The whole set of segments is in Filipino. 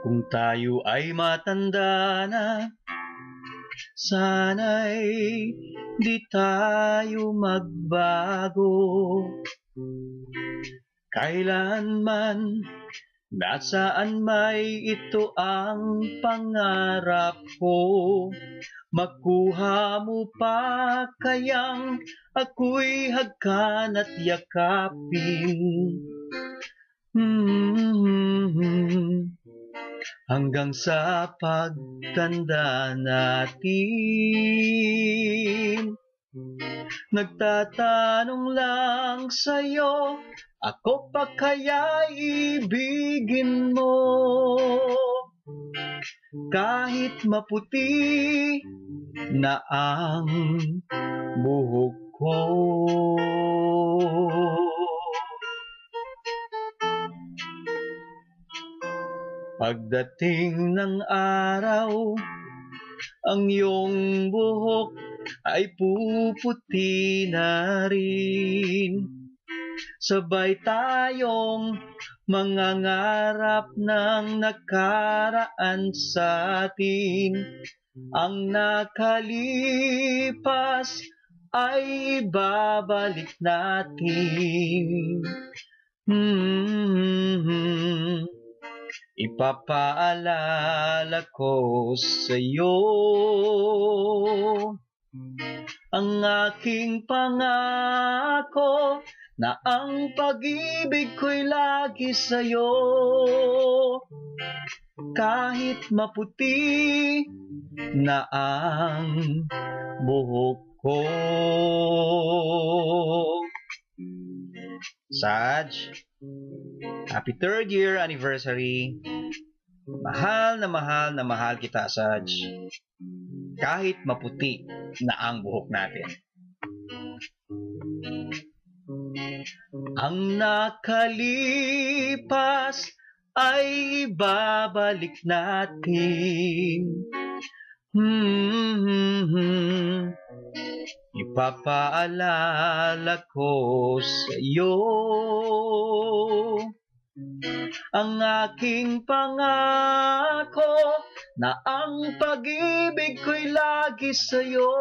Kung tayo ay matanda na, sana'y di tayo magbago. Kailanman, nasaan may ito ang pangarap ko. Makuha mo pa kayang ako'y hagkan at yakapin. Hanggang sa pagtanda natin. Nagtatanong lang sa'yo, ako pa kaya ibigin mo? Kahit maputi na ang buhok ko. Pagdating ng araw, ang iyong buhok ay puputi na rin. Sabay tayong mangangarap ng nakaraan sa atin. Ang nakalipas ay ibabalik natin. Ipapaalala ko sa'yo ang aking pangako na ang pag-ibig ko'y lagi sa'yo. Kahit maputi na ang buhok ko. Saj, happy 3rd year anniversary. Mahal na mahal na mahal kita, Saj. Kahit maputi na ang buhok natin. Ang nakalipas ay ibabalik natin. Ipapaalala ko sa'yo ang aking pangako na ang pag-ibig ko'y lagi sa'yo.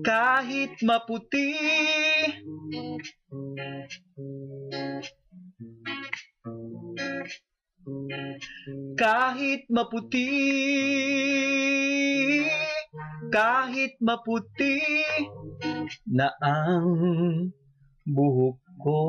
Kahit maputi kahit maputi na ang buhok ko.